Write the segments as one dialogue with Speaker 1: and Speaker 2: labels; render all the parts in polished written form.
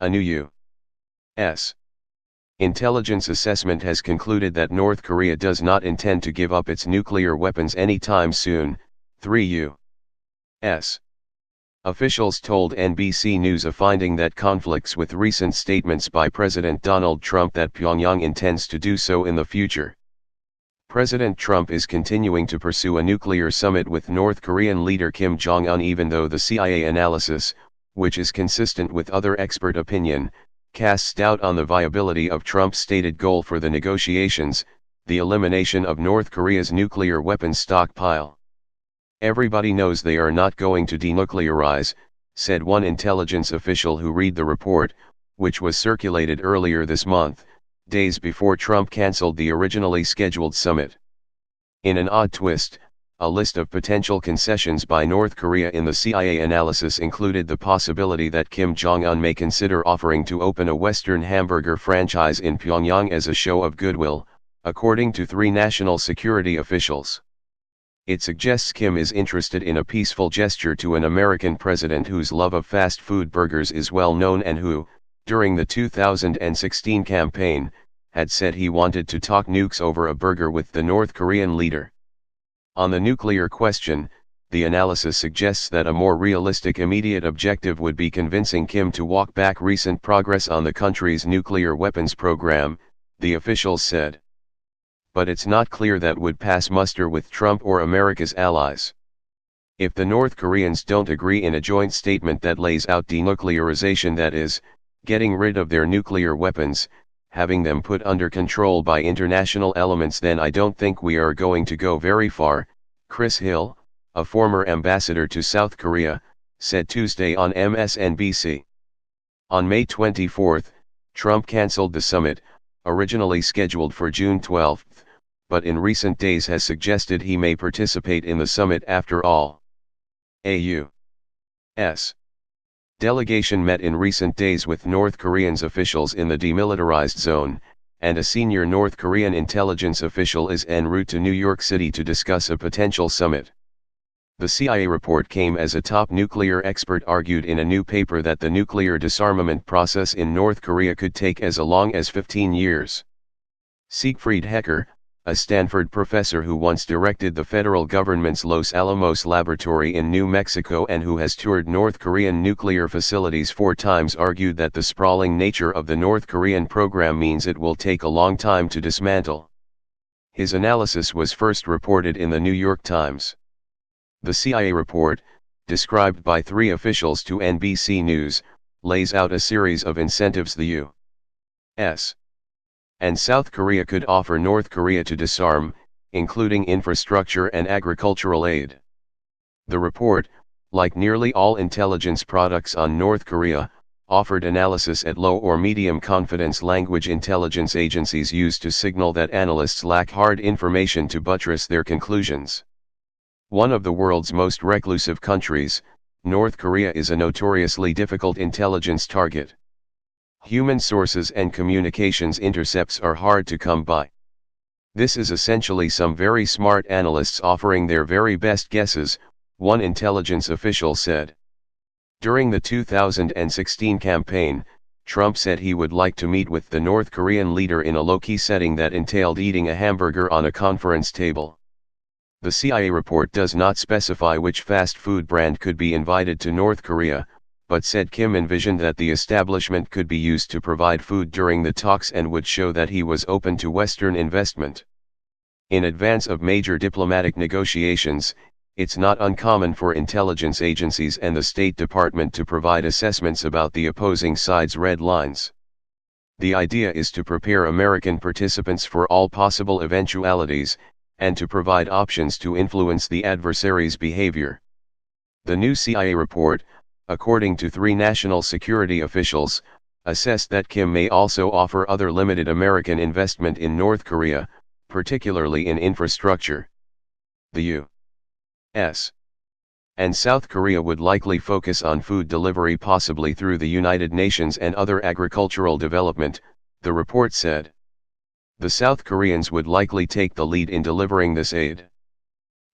Speaker 1: A new U.S. intelligence assessment has concluded that North Korea does not intend to give up its nuclear weapons anytime soon, 3 U.S. officials told NBC News, a finding that conflicts with recent statements by President Donald Trump that Pyongyang intends to do so in the future. President Trump is continuing to pursue a nuclear summit with North Korean leader Kim Jong Un, even though the CIA analysis, which is consistent with other expert opinion, casts doubt on the viability of Trump's stated goal for the negotiations, the elimination of North Korea's nuclear weapons stockpile. Everybody knows they are not going to denuclearize, said one intelligence official who read the report, which was circulated earlier this month, days before Trump canceled the originally scheduled summit. In an odd twist, a list of potential concessions by North Korea in the CIA analysis included the possibility that Kim Jong Un may consider offering to open a Western hamburger franchise in Pyongyang as a show of goodwill, according to 3 national security officials. It suggests Kim is interested in a peaceful gesture to an American president whose love of fast food burgers is well known and who, during the 2016 campaign, had said he wanted to talk nukes over a burger with the North Korean leader. On the nuclear question, the analysis suggests that a more realistic immediate objective would be convincing Kim to walk back recent progress on the country's nuclear weapons program, the officials said. But it's not clear that would pass muster with Trump or America's allies. If the North Koreans don't agree in a joint statement that lays out denuclearization, that is, getting rid of their nuclear weapons, having them put under control by international elements, then I don't think we are going to go very far, Chris Hill, a former ambassador to South Korea, said Tuesday on MSNBC. On May 24, Trump canceled the summit, originally scheduled for June 12, but in recent days has suggested he may participate in the summit after all. A U.S. delegation met in recent days with North Korean officials in the demilitarized zone, and a senior North Korean intelligence official is en route to New York City to discuss a potential summit. The CIA report came as a top nuclear expert argued in a new paper that the nuclear disarmament process in North Korea could take as long as 15 years. Siegfried Hecker, a Stanford professor who once directed the federal government's Los Alamos laboratory in New Mexico and who has toured North Korean nuclear facilities 4 times, argued that the sprawling nature of the North Korean program means it will take a long time to dismantle. His analysis was first reported in the New York Times. The CIA report, described by 3 officials to NBC News, lays out a series of incentives the U.S. and South Korea could offer North Korea to disarm, including infrastructure and agricultural aid. The report, like nearly all intelligence products on North Korea, offered analysis at low or medium confidence language intelligence agencies used to signal that analysts lack hard information to buttress their conclusions. One of the world's most reclusive countries, North Korea is a notoriously difficult intelligence target. Human sources and communications intercepts are hard to come by. This is essentially some very smart analysts offering their very best guesses, one intelligence official said. During the 2016 campaign, Trump said he would like to meet with the North Korean leader in a low-key setting that entailed eating a hamburger on a conference table. The CIA report does not specify which fast food brand could be invited to North Korea, but said Kim envisioned that the establishment could be used to provide food during the talks and would show that he was open to Western investment. In advance of major diplomatic negotiations, it's not uncommon for intelligence agencies and the State Department to provide assessments about the opposing side's red lines. The idea is to prepare American participants for all possible eventualities, and to provide options to influence the adversary's behavior. The new CIA report, according to 3 national security officials, assessed that Kim may also offer other limited American investment in North Korea, particularly in infrastructure. The U.S. and South Korea would likely focus on food delivery, possibly through the United Nations and other agricultural development, the report said. The South Koreans would likely take the lead in delivering this aid.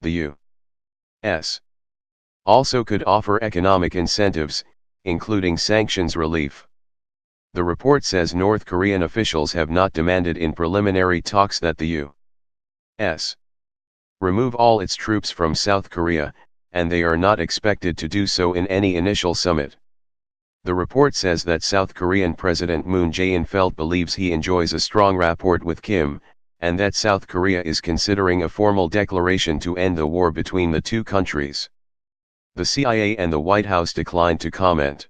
Speaker 1: The U.S. also could offer economic incentives, including sanctions relief. The report says North Korean officials have not demanded in preliminary talks that the U.S. remove all its troops from South Korea, and they are not expected to do so in any initial summit. The report says that South Korean President Moon Jae-in believes he enjoys a strong rapport with Kim, and that South Korea is considering a formal declaration to end the war between the two countries. The CIA and the White House declined to comment.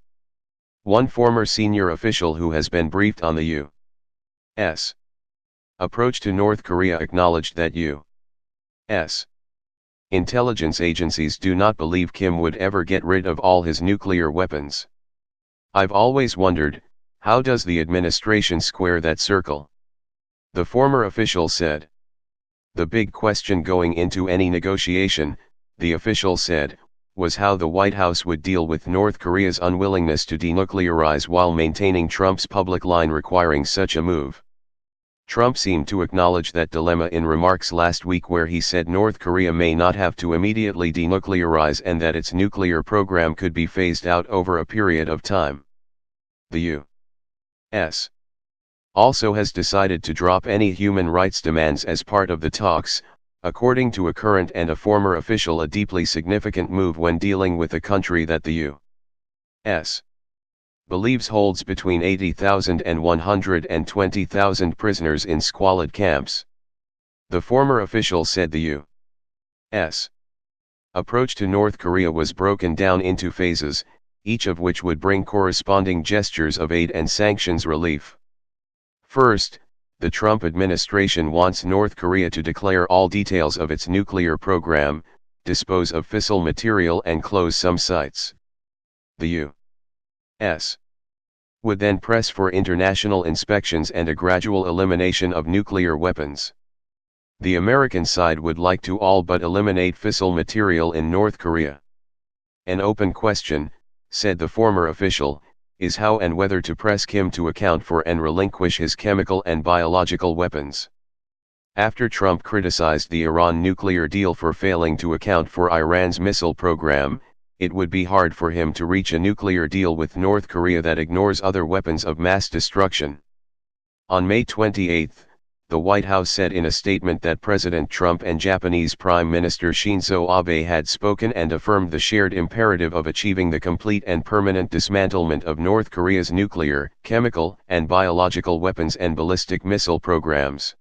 Speaker 1: One former senior official who has been briefed on the U.S. approach to North Korea acknowledged that U.S. intelligence agencies do not believe Kim would ever get rid of all his nuclear weapons. I've always wondered, how does the administration square that circle? The former official said. The big question going into any negotiation, the official said, was how the White House would deal with North Korea's unwillingness to denuclearize while maintaining Trump's public line requiring such a move. Trump seemed to acknowledge that dilemma in remarks last week where he said North Korea may not have to immediately denuclearize and that its nuclear program could be phased out over a period of time. The U.S. also has decided to drop any human rights demands as part of the talks, according to a current and a former official, a deeply significant move when dealing with a country that the U.S. believes holds between 80,000 and 120,000 prisoners in squalid camps. The former official said the U.S. approach to North Korea was broken down into phases, each of which would bring corresponding gestures of aid and sanctions relief. First, the Trump administration wants North Korea to declare all details of its nuclear program, dispose of fissile material and close some sites. The U.S. would then press for international inspections and a gradual elimination of nuclear weapons. The American side would like to all but eliminate fissile material in North Korea. An open question, said the former official, is how and whether to press Kim to account for and relinquish his chemical and biological weapons. After Trump criticized the Iran nuclear deal for failing to account for Iran's missile program, it would be hard for him to reach a nuclear deal with North Korea that ignores other weapons of mass destruction. On May 28, the White House said in a statement that President Trump and Japanese Prime Minister Shinzo Abe had spoken and affirmed the shared imperative of achieving the complete and permanent dismantlement of North Korea's nuclear, chemical, and biological weapons and ballistic missile programs.